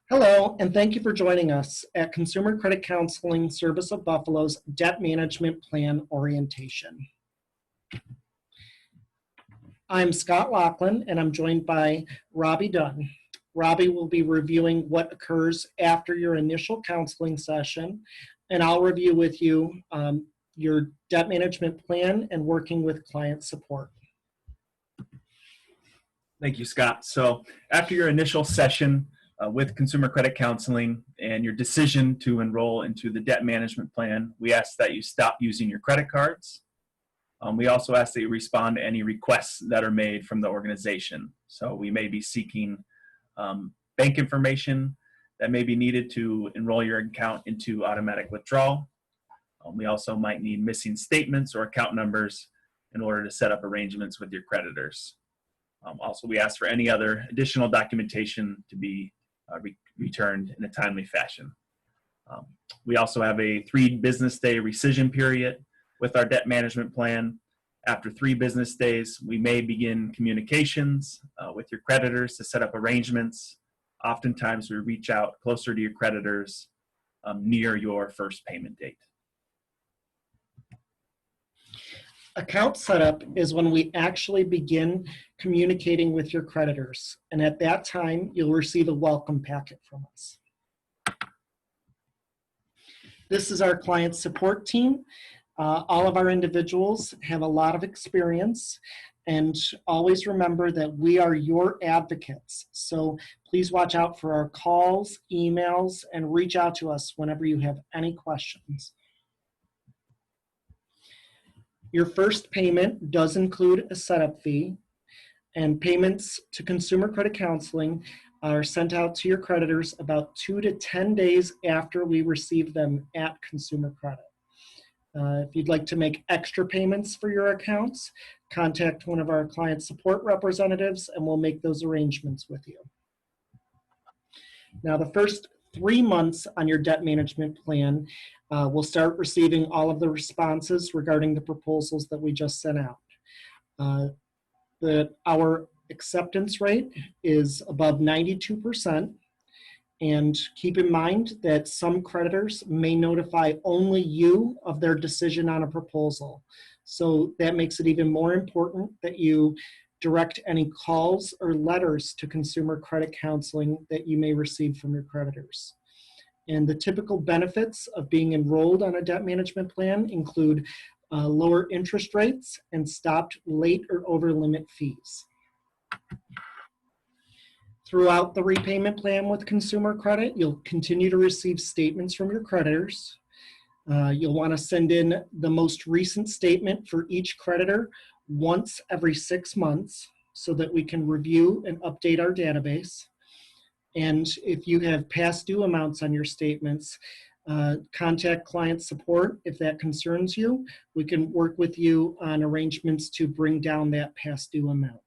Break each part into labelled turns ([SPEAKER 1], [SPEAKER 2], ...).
[SPEAKER 1] Hello, and thank you for joining us at Consumer Credit Counseling Service of Buffalo's Debt Management Plan Orientation. I'm Scott Laughlin, and I'm joined by Robbie Dunn. Robbie will be reviewing what occurs after your initial counseling session, and I'll review with you your debt management plan and working with client support.
[SPEAKER 2] Thank you, Scott. So after your initial session with Consumer Credit Counseling and your decision to enroll into the debt management plan, we ask that you stop using your credit cards. We also ask that you respond to any requests that are made from the organization. So we may be seeking bank information that may be needed to enroll your account into automatic withdrawal. We also might need missing statements or account numbers in order to set up arrangements with your creditors. Also, we ask for any other additional documentation to be returned in a timely fashion. We also have a 3 business day rescission period with our debt management plan. After 3 business days, we may begin communications with your creditors to set up arrangements. Oftentimes, we reach out closer to your creditors near your first payment date.
[SPEAKER 1] Account setup is when we actually begin communicating with your creditors, and at that time, you'll receive a welcome packet from us. This is our client support team. All of our individuals have a lot of experience, and always remember that we are your advocates. So please watch out for our calls, emails, and reach out to us whenever you have any questions. Your first payment does include a setup fee, and payments to Consumer Credit Counseling are sent out to your creditors about 2 to 10 days after we receive them at Consumer Credit. If you'd like to make extra payments for your accounts, contact one of our client support representatives and we'll make those arrangements with you. Now, the first 3 months on your debt management plan, we'll start receiving all of the responses regarding the proposals that we just sent out. Our acceptance rate is above 92%, and keep in mind that some creditors may notify only you of their decision on a proposal. So that makes it even more important that you direct any calls or letters to Consumer Credit Counseling that you may receive from your creditors. And the typical benefits of being enrolled on a debt management plan include lower interest rates and stopped late or over limit fees. Throughout the repayment plan with Consumer Credit, you'll continue to receive statements from your creditors. You'll want to send in the most recent statement for each creditor once every 6 months so that we can review and update our database. And if you have past due amounts on your statements, contact client support if that concerns you. We can work with you on arrangements to bring down that past due amount.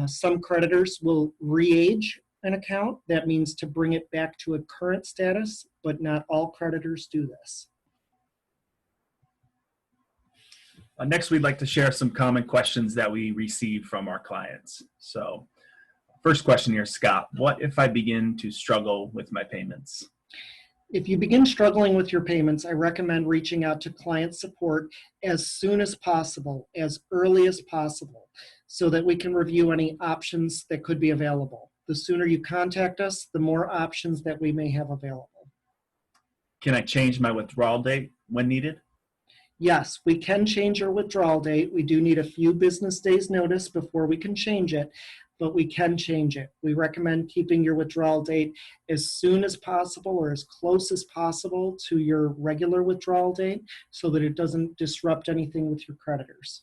[SPEAKER 1] Some creditors will re-age an account. That means to bring it back to a current status, but not all creditors do this.
[SPEAKER 2] Next, we'd like to share some common questions that we receive from our clients. So, first question here, Scott, what if I begin to struggle with my payments?
[SPEAKER 1] If you begin struggling with your payments, I recommend reaching out to client support as soon as possible, as early as possible, so that we can review any options that could be available. The sooner you contact us, the more options that we may have available.
[SPEAKER 2] Can I change my withdrawal date when needed?
[SPEAKER 1] Yes, we can change your withdrawal date. We do need a few business days notice before we can change it, but we can change it. We recommend keeping your withdrawal date as soon as possible or as close as possible to your regular withdrawal date so that it doesn't disrupt anything with your creditors.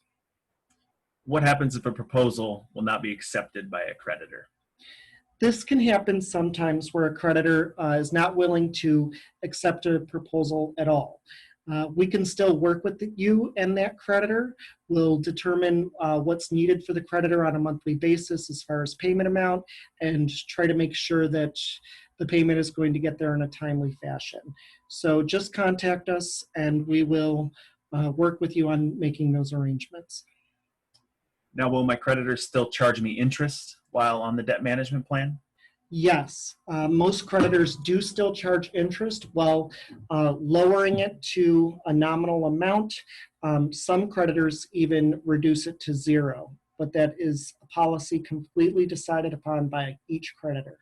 [SPEAKER 2] What happens if a proposal will not be accepted by a creditor?
[SPEAKER 1] This can happen sometimes where a creditor is not willing to accept a proposal at all. We can still work with you and that creditor. We'll determine what's needed for the creditor on a monthly basis as far as payment amount and try to make sure that the payment is going to get there in a timely fashion. So just contact us and we will work with you on making those arrangements.
[SPEAKER 2] Now, will my creditors still charge me interest while on the debt management plan?
[SPEAKER 1] Yes, most creditors do still charge interest while lowering it to a nominal amount. Some creditors even reduce it to zero, but that is a policy completely decided upon by each creditor.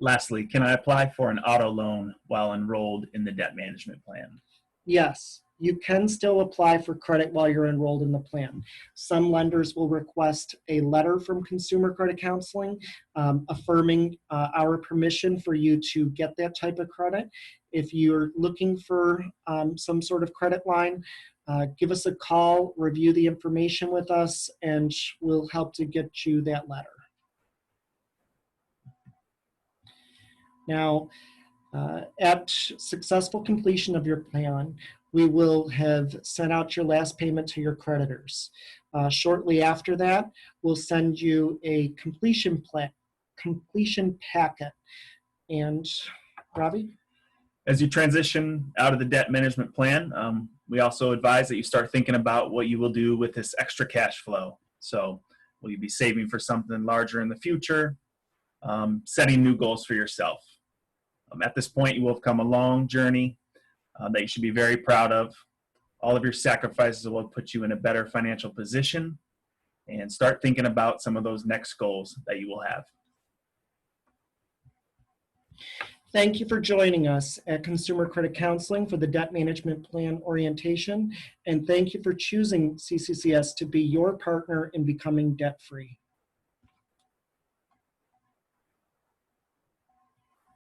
[SPEAKER 2] Lastly, can I apply for an auto loan while enrolled in the debt management plan?
[SPEAKER 1] Yes, you can still apply for credit while you're enrolled in the plan. Some lenders will request a letter from Consumer Credit Counseling affirming our permission for you to get that type of credit. If you're looking for some sort of credit line, give us a call, review the information with us, and we'll help to get you that letter. Now, at successful completion of your plan, we will have sent out your last payment to your creditors. Shortly after that, we'll send you a completion packet. And Robbie?
[SPEAKER 2] As you transition out of the debt management plan, we also advise that you start thinking about what you will do with this extra cash flow. So will you be saving for something larger in the future? Setting new goals for yourself. At this point, you will have come a long journey that you should be very proud of. All of your sacrifices will put you in a better financial position, and start thinking about some of those next goals that you will have.
[SPEAKER 1] Thank you for joining us at Consumer Credit Counseling for the Debt Management Plan orientation, and thank you for choosing CCCS to be your partner in becoming debt-free.